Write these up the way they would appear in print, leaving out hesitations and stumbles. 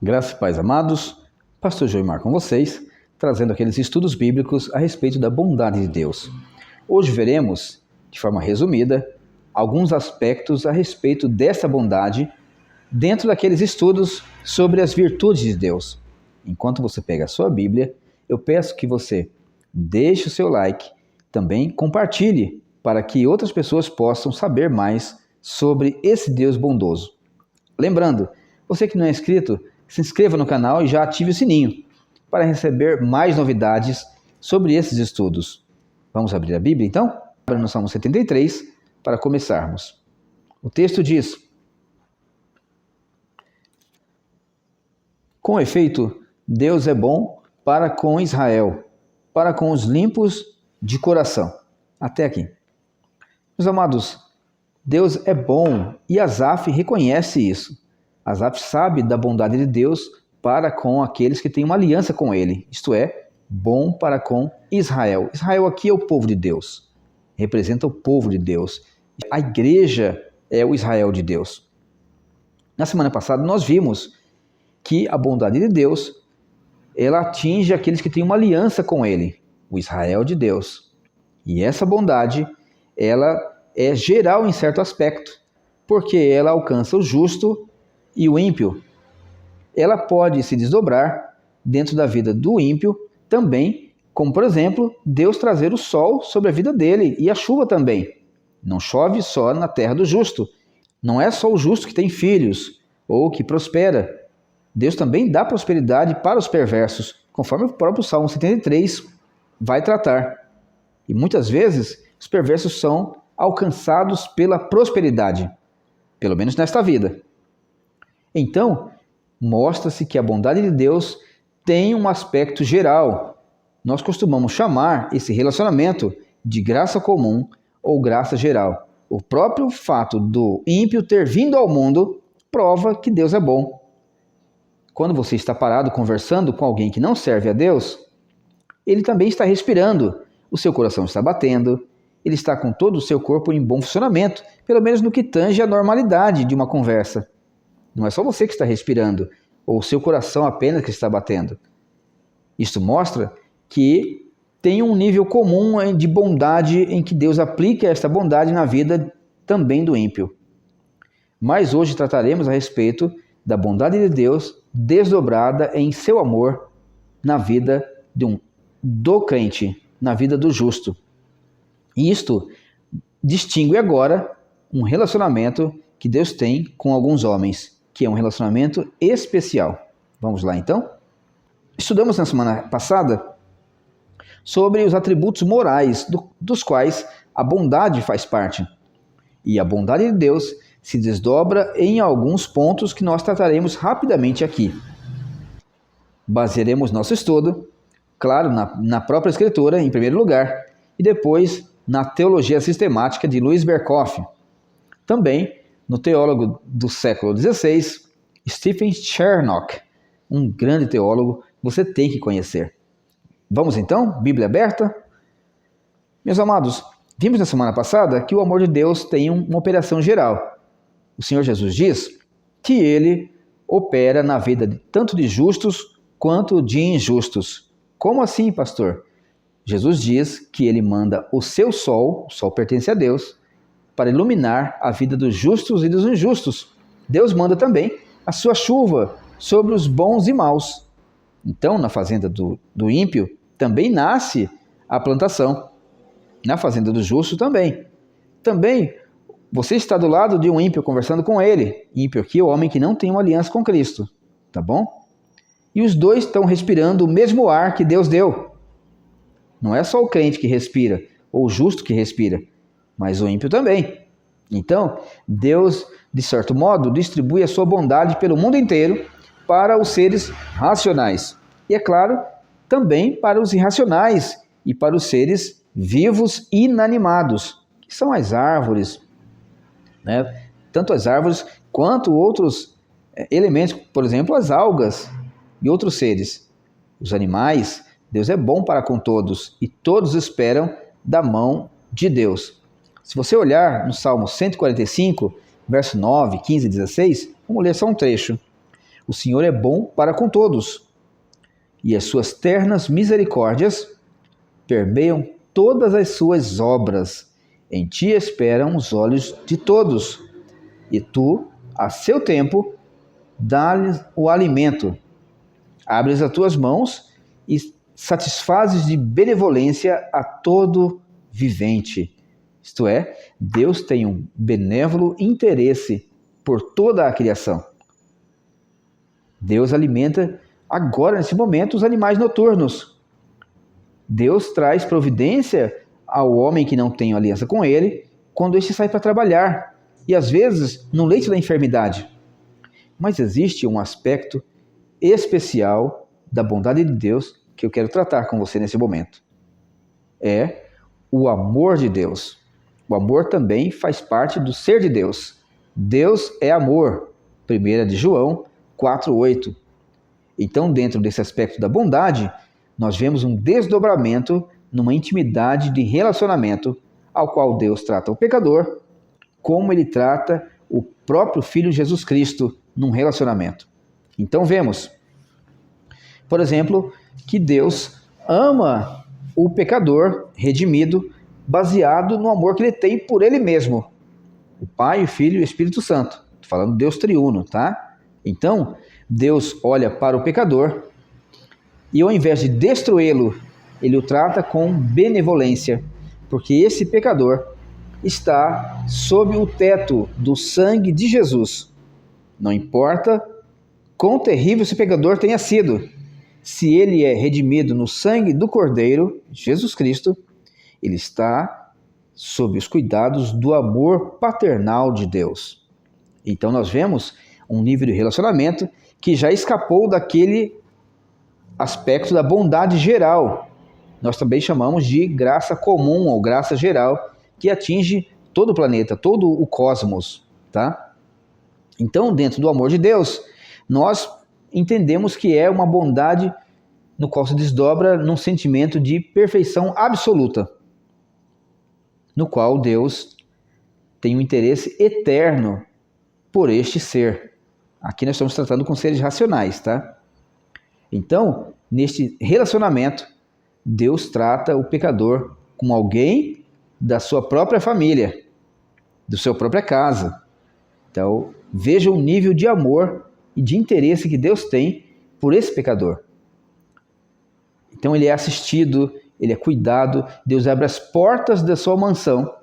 Graças e paz, amados, Pastor Joimar com vocês, trazendo aqueles estudos bíblicos a respeito da bondade de Deus. Hoje veremos, de forma resumida, alguns aspectos a respeito dessa bondade dentro daqueles estudos sobre as virtudes de Deus. Enquanto você pega a sua Bíblia, eu peço que você deixe o seu like, também compartilhe para que outras pessoas possam saber mais sobre esse Deus bondoso. Lembrando, você que não é inscrito, se inscreva no canal e já ative o sininho para receber mais novidades sobre esses estudos. Vamos abrir a Bíblia então? No Salmo 73, para começarmos. O texto diz: Com efeito, Deus é bom para com Israel, para com os limpos de coração. Até aqui. Meus amados, Deus é bom e Asaf reconhece isso. Asaf sabe da bondade de Deus para com aqueles que têm uma aliança com ele, isto é, bom para com Israel. Israel aqui é o povo de Deus, representa o povo de Deus. A igreja é o Israel de Deus. Na semana passada nós vimos que a bondade de Deus, ela atinge aqueles que têm uma aliança com ele, o Israel de Deus. E essa bondade, ela é geral em certo aspecto, porque ela alcança o justo e o ímpio. Ela pode se desdobrar dentro da vida do ímpio também, como por exemplo, Deus trazer o sol sobre a vida dele e a chuva também. Não chove só na terra do justo. Não é só o justo que tem filhos ou que prospera. Deus também dá prosperidade para os perversos, conforme o próprio Salmo 73 vai tratar. E muitas vezes os perversos são alcançados pela prosperidade, pelo menos nesta vida. Então, mostra-se que a bondade de Deus tem um aspecto geral. Nós costumamos chamar esse relacionamento de graça comum ou graça geral. O próprio fato do ímpio ter vindo ao mundo prova que Deus é bom. Quando você está parado conversando com alguém que não serve a Deus, ele também está respirando, o seu coração está batendo, ele está com todo o seu corpo em bom funcionamento, pelo menos no que tange a normalidade de uma conversa. Não é só você que está respirando, ou o seu coração apenas que está batendo. Isso mostra que tem um nível comum de bondade em que Deus aplica esta bondade na vida também do ímpio. Mas hoje trataremos a respeito da bondade de Deus desdobrada em seu amor na vida do crente, na vida do justo. E isto distingue agora um relacionamento que Deus tem com alguns homens, que é um relacionamento especial. Vamos lá então? Estudamos na semana passada sobre os atributos morais dos quais a bondade faz parte. E a bondade de Deus se desdobra em alguns pontos que nós trataremos rapidamente aqui. Basearemos nosso estudo, claro, na própria Escritura, em primeiro lugar, e depois na teologia sistemática de Louis Berkhof. Também no teólogo do século XVI, Stephen Charnock, um grande teólogo, você tem que conhecer. Vamos então? Bíblia aberta? Meus amados, vimos na semana passada que o amor de Deus tem uma operação geral. O Senhor Jesus diz que ele opera na vida tanto de justos quanto de injustos. Como assim, pastor? Jesus diz que ele manda o seu sol, o sol pertence a Deus, para iluminar a vida dos justos e dos injustos. Deus manda também a sua chuva sobre os bons e maus. Então, na fazenda do ímpio, também nasce a plantação. Na fazenda do justo também. Também, você está do lado de um ímpio conversando com ele. Ímpio aqui é o homem que não tem uma aliança com Cristo. Tá bom? E os dois estão respirando o mesmo ar que Deus deu. Não é só o crente que respira, ou o justo que respira, mas o ímpio também. Então, Deus, de certo modo, distribui a sua bondade pelo mundo inteiro para os seres racionais. E, é claro, também para os irracionais e para os seres vivos e inanimados, que são as árvores, né? Tanto as árvores quanto outros elementos, por exemplo, as algas e outros seres. Os animais, Deus é bom para com todos e todos esperam da mão de Deus. Se você olhar no Salmo 145, verso 9, 15 e 16, vamos ler só um trecho. O Senhor é bom para com todos, e as suas ternas misericórdias permeiam todas as suas obras. Em ti esperam os olhos de todos, e tu, a seu tempo, dá-lhes o alimento. Abres as tuas mãos e satisfazes de benevolência a todo vivente. Isto é, Deus tem um benévolo interesse por toda a criação. Deus alimenta agora, nesse momento, os animais noturnos. Deus traz providência ao homem que não tem aliança com ele, quando este sai para trabalhar, e às vezes no leito da enfermidade. Mas existe um aspecto especial da bondade de Deus que eu quero tratar com você nesse momento. É o amor de Deus. O amor também faz parte do ser de Deus. Deus é amor. 1 de João 4:8. Então, dentro desse aspecto da bondade, nós vemos um desdobramento numa intimidade de relacionamento ao qual Deus trata o pecador, como ele trata o próprio Filho Jesus Cristo num relacionamento. Então vemos, por exemplo, que Deus ama o pecador redimido baseado no amor que ele tem por ele mesmo. O Pai, o Filho e o Espírito Santo. Estou falando Deus triuno, tá? Então, Deus olha para o pecador e ao invés de destruí-lo, ele o trata com benevolência, porque esse pecador está sob o teto do sangue de Jesus. Não importa quão terrível esse pecador tenha sido, se ele é redimido no sangue do Cordeiro, Jesus Cristo, ele está sob os cuidados do amor paternal de Deus. Então nós vemos um nível de relacionamento que já escapou daquele aspecto da bondade geral. Nós também chamamos de graça comum ou graça geral, que atinge todo o planeta, todo o cosmos, tá? Então, dentro do amor de Deus, nós entendemos que é uma bondade no qual se desdobra num sentimento de perfeição absoluta, no qual Deus tem um interesse eterno por este ser. Aqui nós estamos tratando com seres racionais, tá? Então, neste relacionamento, Deus trata o pecador como alguém da sua própria família, da sua própria casa. Então, veja o nível de amor e de interesse que Deus tem por esse pecador. Então, ele é assistido, ele é cuidado, Deus abre as portas da sua mansão,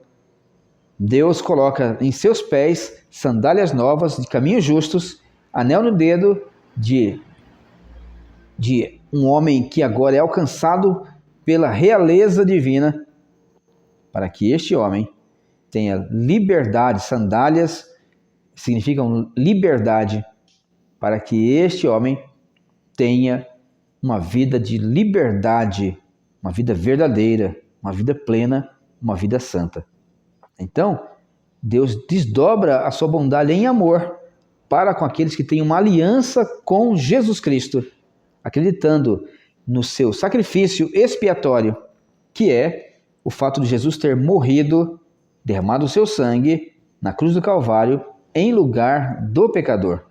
Deus coloca em seus pés sandálias novas de caminhos justos, anel no dedo de um homem que agora é alcançado pela realeza divina, para que este homem tenha liberdade. Sandálias significam liberdade, para que este homem tenha uma vida de liberdade, uma vida verdadeira, uma vida plena, uma vida santa. Então, Deus desdobra a sua bondade em amor para com aqueles que têm uma aliança com Jesus Cristo, acreditando no seu sacrifício expiatório, que é o fato de Jesus ter morrido, derramado o seu sangue na cruz do Calvário em lugar do pecador.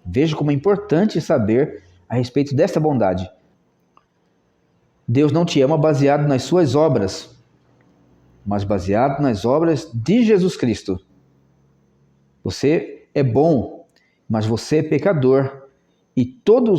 Veja como é importante saber a respeito desta bondade. Deus não te ama baseado nas suas obras, mas baseado nas obras de Jesus Cristo. Você é bom, mas você é pecador, e todo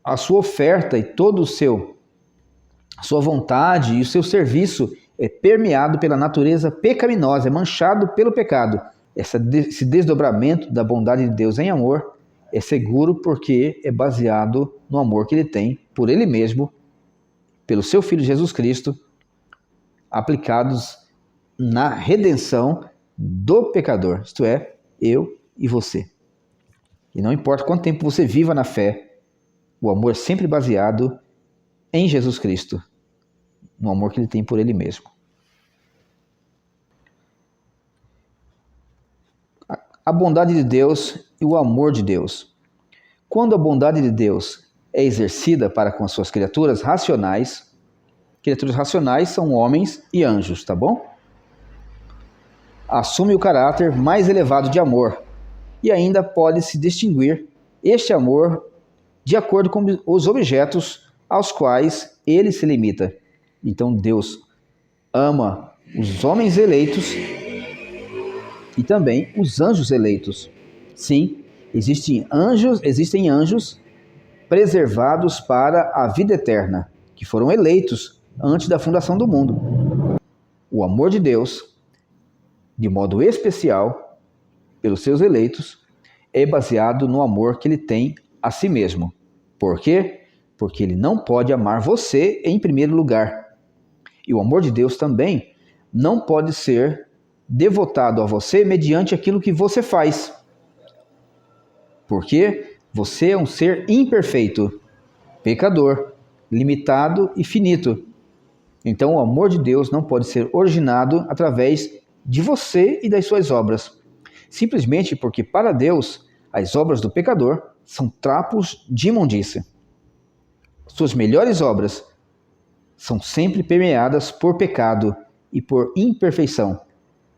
a sua oferta e todo a sua vontade e o seu serviço é permeado pela natureza pecaminosa, é manchado pelo pecado. Esse desdobramento da bondade de Deus em amor é seguro porque é baseado no amor que ele tem por ele mesmo, pelo seu Filho Jesus Cristo, aplicados na redenção do pecador, isto é, eu e você. E não importa quanto tempo você viva na fé, o amor é sempre baseado em Jesus Cristo, no amor que ele tem por ele mesmo. A bondade de Deus e o amor de Deus. Quando a bondade de Deus é exercida para com as suas criaturas racionais são homens e anjos, tá bom? Assume o caráter mais elevado de amor e ainda pode se distinguir este amor de acordo com os objetos aos quais ele se limita. Então Deus ama os homens eleitos e também os anjos eleitos. Sim, existem anjos preservados para a vida eterna, que foram eleitos antes da fundação do mundo. O amor de Deus, de modo especial, pelos seus eleitos, é baseado no amor que ele tem a si mesmo. Por quê? Porque ele não pode amar você em primeiro lugar. E o amor de Deus também não pode ser devotado a você mediante aquilo que você faz. Porque você é um ser imperfeito, pecador, limitado e finito. Então o amor de Deus não pode ser originado através de você e das suas obras. Simplesmente porque para Deus as obras do pecador são trapos de imundícia. Suas melhores obras são sempre permeadas por pecado e por imperfeição,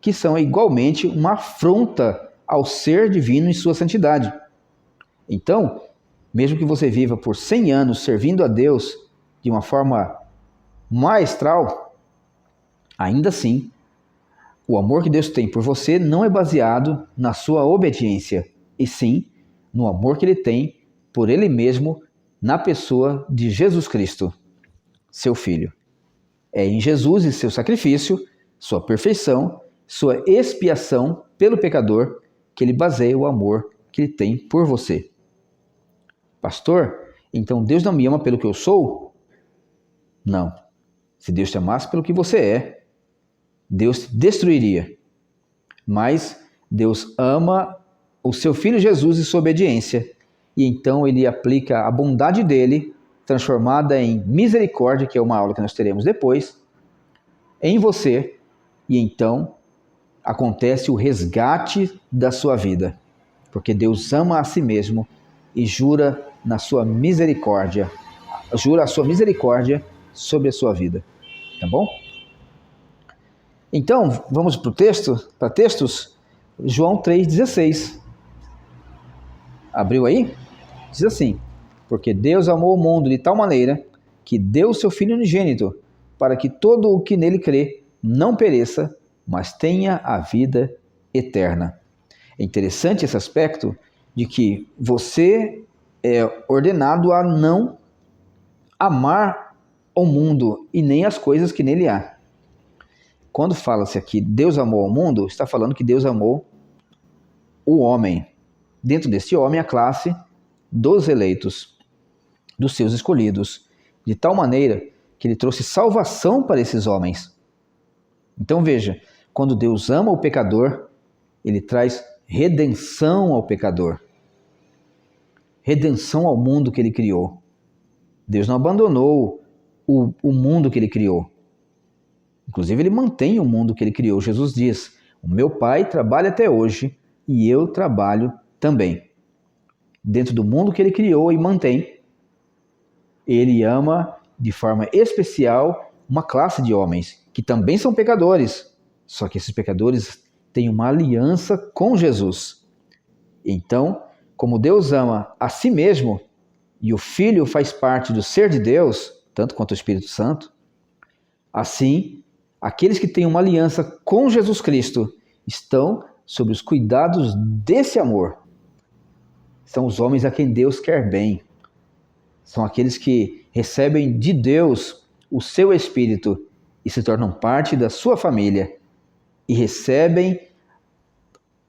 que são igualmente uma afronta ao ser divino em sua santidade. Então, mesmo que você viva por 100 anos servindo a Deus de uma forma maestral, ainda assim, o amor que Deus tem por você não é baseado na sua obediência, e sim no amor que Ele tem por Ele mesmo na pessoa de Jesus Cristo, seu Filho. É em Jesus e seu sacrifício, sua perfeição, sua expiação pelo pecador, que Ele baseia o amor que Ele tem por você. Pastor, então Deus não me ama pelo que eu sou? Não. Se Deus te amasse pelo que você é, Deus te destruiria. Mas Deus ama o seu Filho Jesus e sua obediência. E então Ele aplica a bondade dEle, transformada em misericórdia, que é uma aula que nós teremos depois, em você. E então acontece o resgate da sua vida. Porque Deus ama a si mesmo e jura na sua misericórdia, jura a sua misericórdia sobre a sua vida. Tá bom? Então, vamos para textos? João 3,16. Abriu aí? Diz assim: porque Deus amou o mundo de tal maneira que deu o seu Filho unigênito, para que todo o que nele crê não pereça, mas tenha a vida eterna. É interessante esse aspecto de que você é ordenado a não amar o mundo e nem as coisas que nele há. Quando fala-se aqui Deus amou o mundo, está falando que Deus amou o homem. Dentro desse homem, a classe dos eleitos, dos seus escolhidos, de tal maneira que Ele trouxe salvação para esses homens. Então veja, quando Deus ama o pecador, Ele traz redenção ao pecador. Redenção ao mundo que Ele criou. Deus não abandonou o mundo que Ele criou. Inclusive, Ele mantém o mundo que Ele criou. Jesus diz: o meu Pai trabalha até hoje e eu trabalho também. Dentro do mundo que Ele criou e mantém, Ele ama de forma especial uma classe de homens que também são pecadores. Só que esses pecadores têm uma aliança com Jesus. Então, como Deus ama a si mesmo e o Filho faz parte do ser de Deus, tanto quanto o Espírito Santo, assim, aqueles que têm uma aliança com Jesus Cristo estão sob os cuidados desse amor. São os homens a quem Deus quer bem. São aqueles que recebem de Deus o seu Espírito e se tornam parte da sua família. E recebem,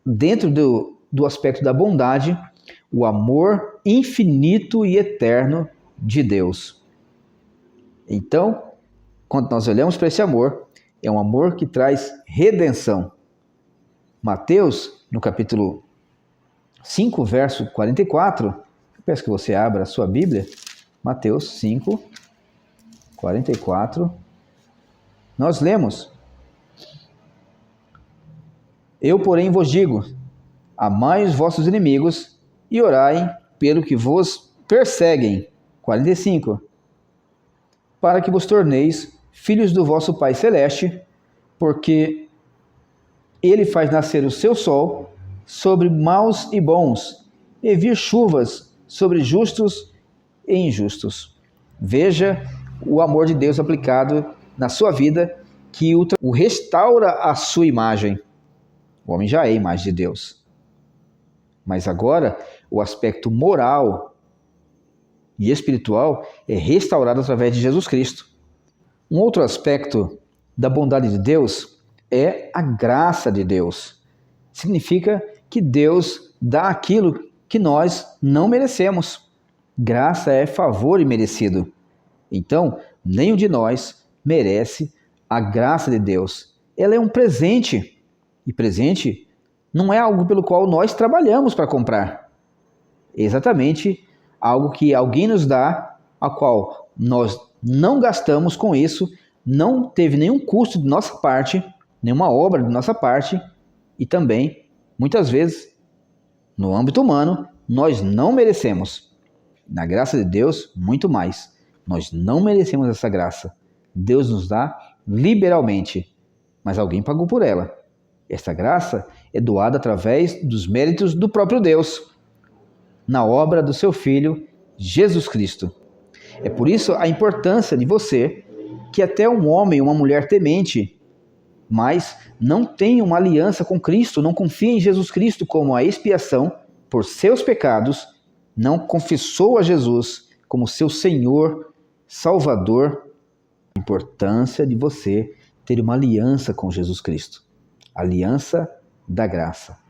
dentro do aspecto da bondade, o amor infinito e eterno de Deus. Então, quando nós olhamos para esse amor, é um amor que traz redenção. Mateus, no capítulo 5, verso 44, eu peço que você abra a sua Bíblia, Mateus 5, 44, nós lemos: eu, porém, vos digo, amai os vossos inimigos e orai pelo que vos perseguem. 45, para que vos torneis filhos do vosso Pai Celeste, porque Ele faz nascer o seu sol sobre maus e bons, e vir chuvas sobre justos e injustos. Veja o amor de Deus aplicado na sua vida, que o restaura a sua imagem. O homem já é a imagem de Deus. Mas agora, o aspecto moral e espiritual é restaurado através de Jesus Cristo. Um outro aspecto da bondade de Deus é a graça de Deus. Significa que Deus dá aquilo que nós não merecemos. Graça é favor imerecido. Então, nenhum de nós merece a graça de Deus. Ela é um presente. E presente não é algo pelo qual nós trabalhamos para comprar. É exatamente algo que alguém nos dá, a qual nós não gastamos com isso, não teve nenhum custo de nossa parte, nenhuma obra de nossa parte, e também, muitas vezes, no âmbito humano, nós não merecemos. Na graça de Deus, muito mais. Nós não merecemos essa graça. Deus nos dá liberalmente, mas alguém pagou por ela. Essa graça é doada através dos méritos do próprio Deus, na obra do seu Filho, Jesus Cristo. É por isso a importância de você, que até um homem, uma mulher temente, mas não tem uma aliança com Cristo, não confia em Jesus Cristo como a expiação por seus pecados, não confessou a Jesus como seu Senhor, Salvador, a importância de você ter uma aliança com Jesus Cristo, aliança da graça.